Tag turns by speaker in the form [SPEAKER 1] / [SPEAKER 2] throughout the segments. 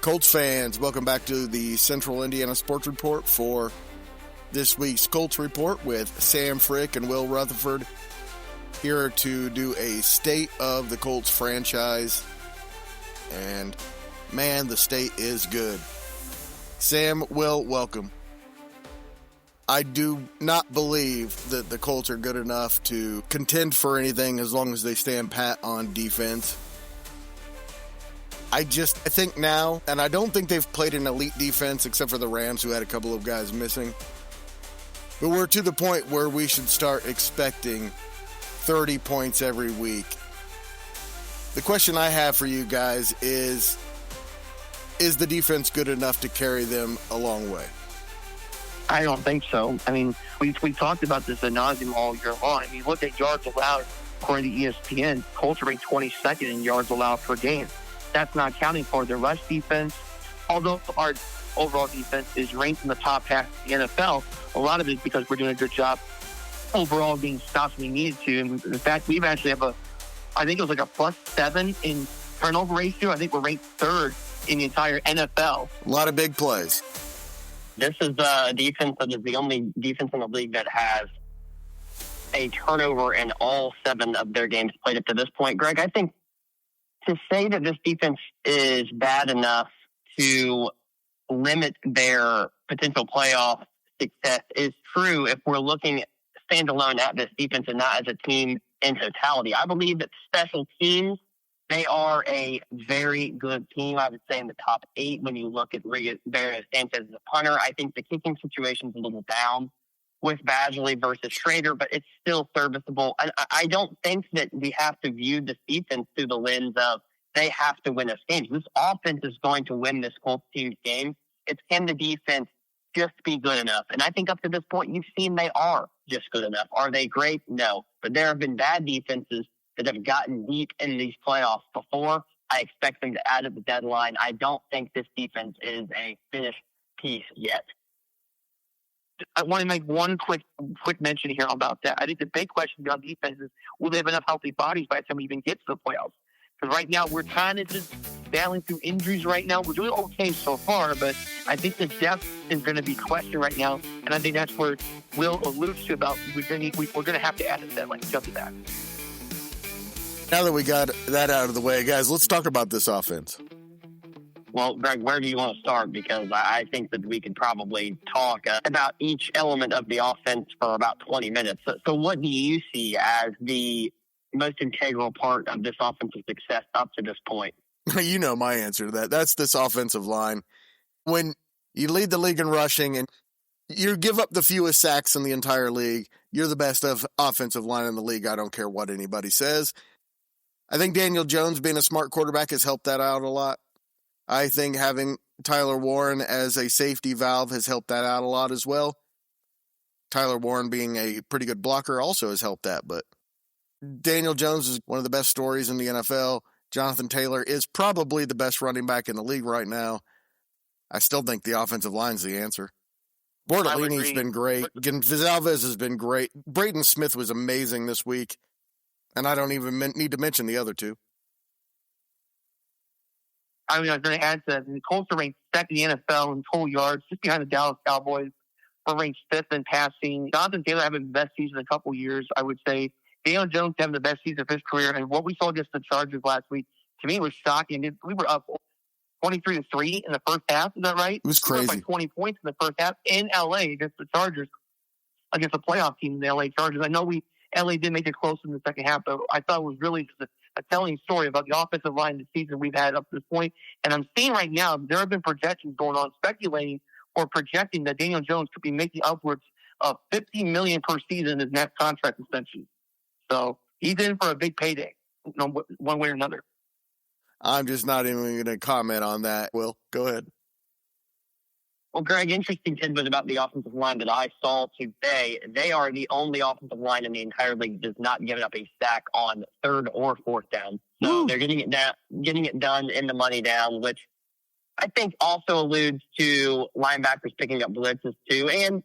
[SPEAKER 1] Colts fans, welcome back to the Central Indiana Sports Report for this week's Colts Report with Sam, Frick, and Will Retherford, here to do a state of the Colts franchise. And man, the state is good. Sam, Will, welcome. I do not believe that the Colts are good enough to contend for anything as long as they stand pat on defense. I think now, and I don't think they've played an elite defense except for the Rams, who had a couple of guys missing. But we're to the point where we should start expecting 30 points every week. The question I have for you guys is the defense good enough to carry them a long way?
[SPEAKER 2] I don't think so. I mean, we talked about this ad nauseum all year long. I mean, look at yards allowed according to ESPN. Colts are ranked 22nd in yards allowed per game. That's not counting for their rush defense. Although our overall defense is ranked in the top half of the NFL, a lot of it is because we're doing a good job overall being stops we needed to. And in fact, we've actually have I think it was like a +7 in turnover ratio. I think we're ranked third in the entire NFL.
[SPEAKER 1] A lot of big plays.
[SPEAKER 3] This is a defense that is the only defense in the league that has a turnover in all 7 of their games played up to this point. Greg, I think to say that this defense is bad enough to limit their potential playoff success is true if we're looking standalone at this defense and not as a team in totality. I believe that special teams, they are a very good team. I would say in the top 8 when you look at Barry Sanchez as a punter. I think the kicking situation is a little down with Badgley versus Schrader, but it's still serviceable. And I don't think that we have to view this defense through the lens of they have to win us games. This offense is going to win this Colts team's game. It's can the defense just be good enough? And I think up to this point, you've seen they are just good enough. Are they great? No. But there have been bad defenses that have gotten deep in these playoffs before. I expect them to add at the deadline. I don't think this defense is a finished piece yet.
[SPEAKER 2] I want to make one quick mention here about that. I think the big question about defense is, will they have enough healthy bodies by the time we even get to the playoffs? Because right now, we're kind of just battling through injuries right now. We're doing okay so far, but I think the depth is going to be questioned right now. And I think that's where Will alludes to about we're going to have to add a deadline just to that.
[SPEAKER 1] Now that we got that out of the way, guys, let's talk about this offense.
[SPEAKER 3] Well, Greg, where do you want to start? Because I think that we could probably talk about each element of the offense for about 20 minutes. So what do you see as the most integral part of this offensive success up to this point?
[SPEAKER 1] You know my answer to that. That's this offensive line. When you lead the league in rushing and you give up the fewest sacks in the entire league, you're the best offensive line in the league. I don't care what anybody says. I think Daniel Jones being a smart quarterback has helped that out a lot. I think having Tyler Warren as a safety valve has helped that out a lot as well. Tyler Warren being a pretty good blocker also has helped that, but Daniel Jones is one of the best stories in the NFL. Jonathan Taylor is probably the best running back in the league right now. I still think the offensive line's the answer. Bortolini's been great. Gonzalez has been great. Braden Smith was amazing this week, and I don't even need to mention the other two.
[SPEAKER 2] I was going to add to that. The Colts are ranked second in the NFL in total yards, just behind the Dallas Cowboys. We're ranked 5th in passing. Jonathan Taylor having the best season in a couple years, I would say. Daniel Jones having the best season of his career. And what we saw against the Chargers last week, to me, was shocking. We were up 23-3 in the first half. Is that right?
[SPEAKER 1] It was crazy.
[SPEAKER 2] We were up by 20 points in the first half in L.A. against the Chargers, against a playoff team, the L.A. Chargers. I know L.A. did make it close in the second half, but I thought it was really just a telling story about the offensive line this season we've had up to this point. And I'm seeing right now, there have been projections going on, speculating or projecting that Daniel Jones could be making upwards of $50 million per season in his next contract extension. So he's in for a big payday, one way or another.
[SPEAKER 1] I'm just not even going to comment on that. Will, go ahead.
[SPEAKER 3] Well, Greg, interesting tidbit about the offensive line that I saw today. They are the only offensive line in the entire league that does not give up a sack on 3rd or 4th down. So they're getting it done in the money down, which I think also alludes to linebackers picking up blitzes too, and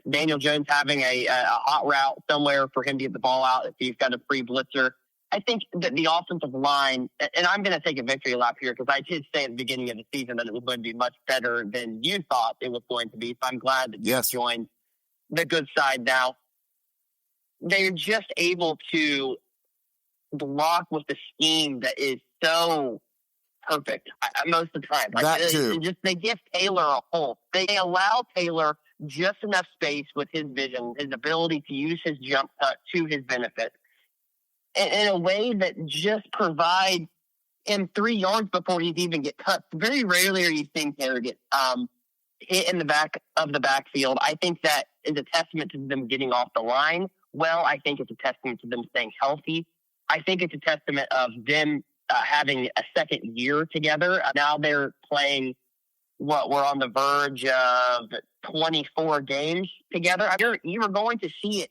[SPEAKER 3] Daniel Jones having a hot route somewhere for him to get the ball out if he's got a free blitzer I think that the offensive line, and I'm going to take a victory lap here because I did say at the beginning of the season that it was going to be much better than you thought it was going to be. So I'm glad that you joined the good side now. They're just able to block with the scheme that is so perfect most of the time. They give Taylor a hole. They allow Taylor just enough space with his vision, his ability to use his jump cut to his benefit in a way that just provides him 3 yards before he'd even get cut. Very rarely are you seeing Taylor get hit in the back of the backfield. I think that is a testament to them getting off the line. Well, I think it's a testament to them staying healthy. I think it's a testament of them having a second year together. Now they're playing we're on the verge of 24 games together. You're going to see it,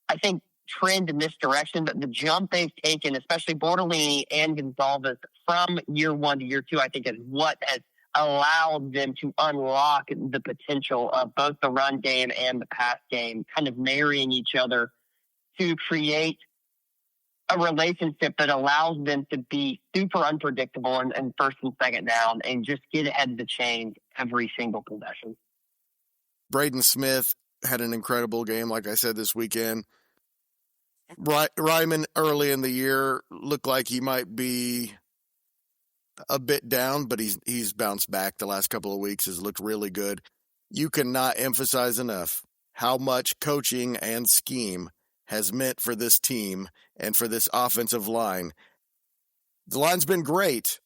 [SPEAKER 3] I think, trend in this direction, but the jump they've taken, especially Bortolini and Gonzalez from year 1 to year 2, I think is what has allowed them to unlock the potential of both the run game and the pass game, kind of marrying each other to create a relationship that allows them to be super unpredictable and first and second down and just get ahead of the chains every single possession.
[SPEAKER 1] Braden Smith had an incredible game, like I said, this weekend. Ryman early in the year looked like he might be a bit down, but he's bounced back the last couple of weeks, has looked really good. You cannot emphasize enough how much coaching and scheme has meant for this team and for this offensive line. The line's been great,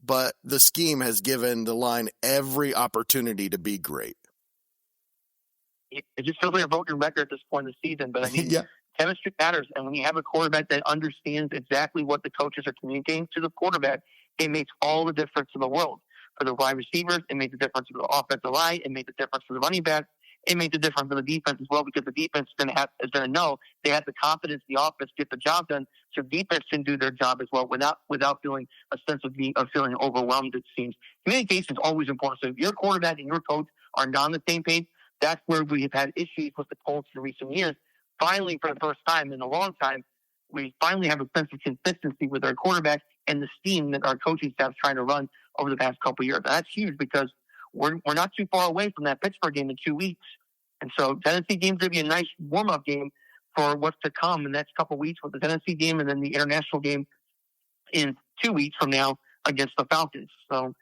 [SPEAKER 1] but the scheme has given the line every opportunity to be great.
[SPEAKER 2] It just feels like a broken record at this point in the season, but I mean, chemistry matters, and when you have a quarterback that understands exactly what the coaches are communicating to the quarterback, it makes all the difference in the world. For the wide receivers, it makes a difference for the offensive line, it makes a difference for the running back, it makes a difference for the defense as well, because the defense is going to know they have the confidence in the offense to get the job done, so defense can do their job as well without feeling a sense of feeling overwhelmed, it seems. Communication is always important. So if your quarterback and your coach are not on the same page, that's where we have had issues with the Colts in recent years. Finally, for the first time in a long time, we finally have a sense of consistency with our quarterback and the scheme that our coaching staff is trying to run over the past couple of years. And that's huge because we're not too far away from that Pittsburgh game in 2 weeks. And so Tennessee game's going to be a nice warm-up game for what's to come in the next couple of weeks with the Tennessee game and then the international game in 2 weeks from now against the Falcons. So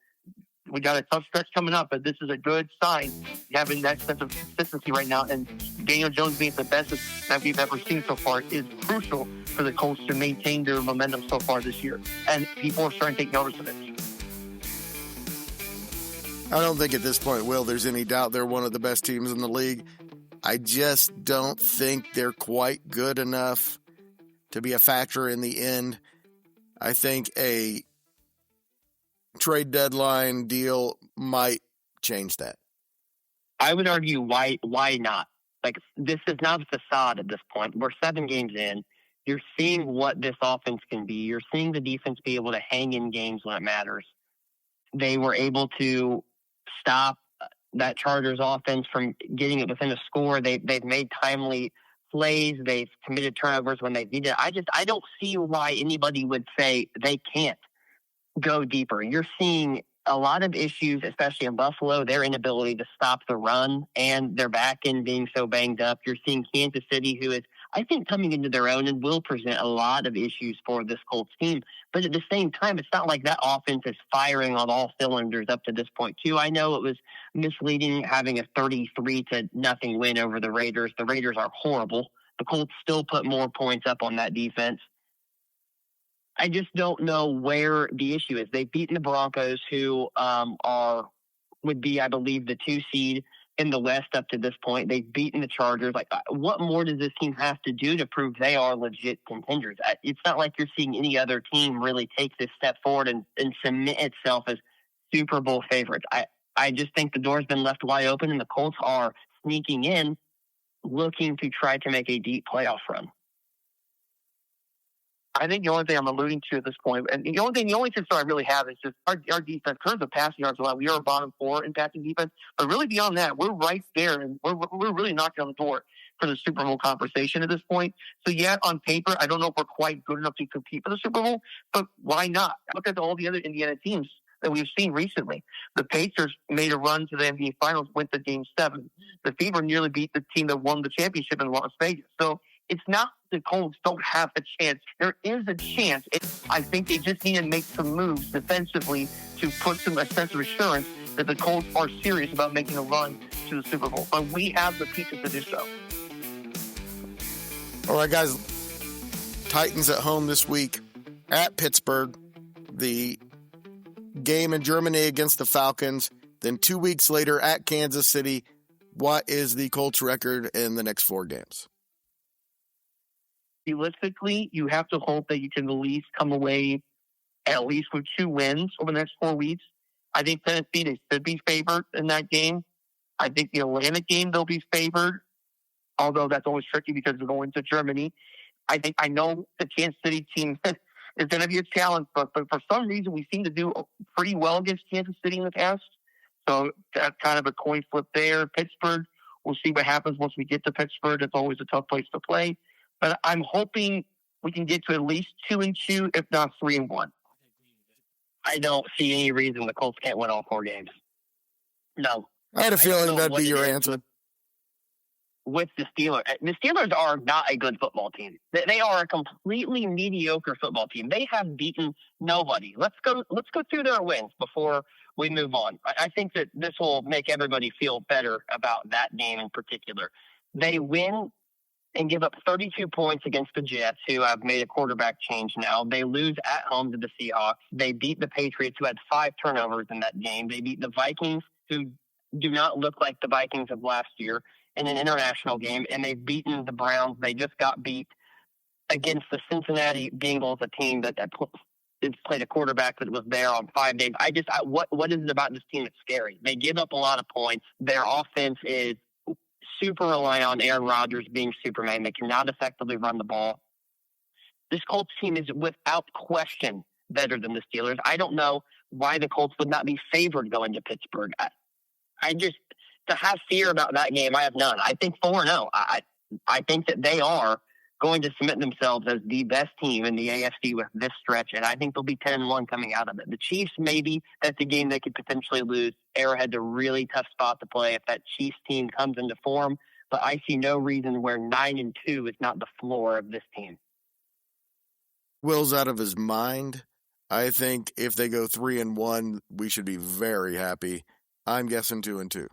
[SPEAKER 2] we got a tough stretch coming up, but this is a good sign, having that sense of consistency right now. And Daniel Jones being the best that we've ever seen so far is crucial for the Colts to maintain their momentum so far this year. And people are starting to take notice of it.
[SPEAKER 1] I don't think at this point, Will, there's any doubt they're one of the best teams in the league. I just don't think they're quite good enough to be a factor in the end. I think a trade deadline deal might change that.
[SPEAKER 3] I would argue why not? Like, this is not a facade at this point. We're 7 games in. You're seeing what this offense can be. You're seeing the defense be able to hang in games when it matters. They were able to stop that Chargers offense from getting it within a score. They've made timely plays. They've committed turnovers when they needed it. I don't see why anybody would say they can't go deeper. You're seeing a lot of issues, especially in Buffalo, their inability to stop the run and their back end being so banged up. You're seeing Kansas City, who is, I think, coming into their own and will present a lot of issues for this Colts team. But at the same time, it's not like that offense is firing on all cylinders up to this point, too. I know it was misleading having a 33-0 win over the Raiders. The Raiders are horrible. The Colts still put more points up on that defense. I just don't know where the issue is. They've beaten the Broncos, who would be, I believe, the 2 seed in the West up to this point. They've beaten the Chargers. Like, what more does this team have to do to prove they are legit contenders? It's not like you're seeing any other team really take this step forward and cement itself as Super Bowl favorites. I just think the door's been left wide open, and the Colts are sneaking in, looking to try to make a deep playoff run.
[SPEAKER 2] I think the only thing I'm alluding to at this point, and the only concern I really have is just our defense. In terms of passing yards allowed, we are bottom 4 in passing defense. But really beyond that, we're right there, and we're really knocking on the door. for the Super Bowl conversation at this point. So, yeah, on paper, I don't know if we're quite good enough to compete for the Super Bowl, but why not? Look at all the other Indiana teams that we've seen recently. The Pacers made a run to the NBA Finals, went to Game 7. The Fever nearly beat the team that won the championship in Las Vegas. So it's not the Colts don't have a chance. There is a chance. I think they just need to make some moves defensively to put a sense of assurance that the Colts are serious about making a run to the Super Bowl. But we have the pieces to do so.
[SPEAKER 1] All right, guys. Titans at home this week at Pittsburgh. The game in Germany against the Falcons. Then 2 weeks later at Kansas City. What is the Colts record in the next 4 games?
[SPEAKER 2] Realistically, you have to hope that you can at least come away at least with 2 wins over the next 4 weeks. I think Tennessee, they should be favored in that game. I think the Atlanta game, they'll be favored, although that's always tricky because they're going to Germany. I know the Kansas City team is going to be a challenge, but for some reason we seem to do pretty well against Kansas City in the past. So that's kind of a coin flip there. Pittsburgh, we'll see what happens once we get to Pittsburgh. It's always a tough place to play. But I'm hoping we can get to at least 2-2, if not 3-1.
[SPEAKER 3] I don't see any reason the Colts can't win all 4 games. No.
[SPEAKER 1] I had a feeling that'd be your answer.
[SPEAKER 3] With the Steelers. The Steelers are not a good football team. They are a completely mediocre football team. They have beaten nobody. Let's go through their wins before we move on. I think that this will make everybody feel better about that game in particular. They win and give up 32 points against the Jets, who have made a quarterback change now. They lose at home to the Seahawks. They beat the Patriots, who had 5 turnovers in that game. They beat the Vikings, who do not look like the Vikings of last year, in an international game, and they've beaten the Browns. They just got beat against the Cincinnati Bengals, a team that played a quarterback that was there on 5 days. What is it about this team that's scary? They give up a lot of points. Their offense is super reliant on Aaron Rodgers being Superman. They cannot effectively run the ball. This Colts team is without question better than the Steelers. I don't know why the Colts would not be favored going to Pittsburgh. To have fear about that game, I have none. I think 4-0. I think that they are going to submit themselves as the best team in the AFC with this stretch, and I think they'll be 10-1 coming out of it. The Chiefs, maybe that's a game they could potentially lose. Arrowhead's a really tough spot to play if that Chiefs team comes into form, but I see no reason where 9-2 is not the floor of this team.
[SPEAKER 1] Will's out of his mind. I think if they go 3-1, we should be very happy. I'm guessing 2-2.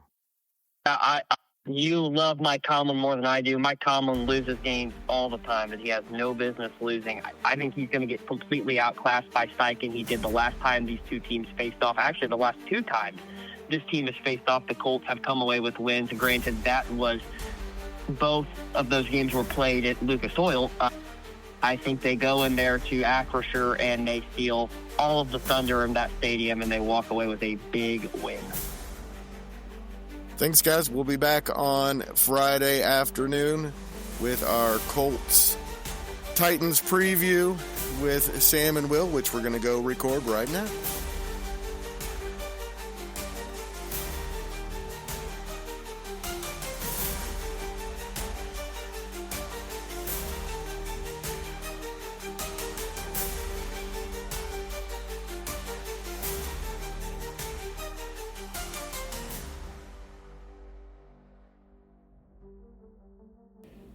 [SPEAKER 3] You love Mike Tomlin more than I do. Mike Tomlin loses games all the time that he has no business losing. I think he's going to get completely outclassed by Steichen. He did the last time these two teams faced off. Actually, the last 2 times this team has faced off, the Colts have come away with wins. Granted, that was both of those games were played at Lucas Oil. I think they go in there to Acrisure and they steal all of the thunder in that stadium and they walk away with a big win.
[SPEAKER 1] Thanks, guys. We'll be back on Friday afternoon with our Colts Titans preview with Sam and Will, which we're going to go record right now.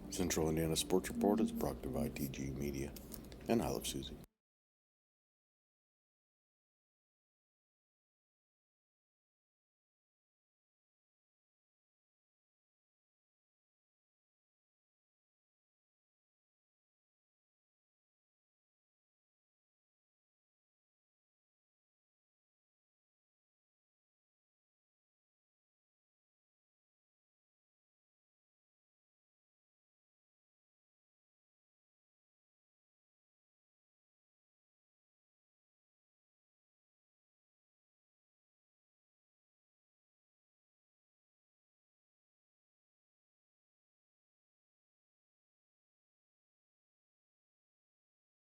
[SPEAKER 1] Central Indiana Sports Report is brought to you by TG Media, and I love Susie.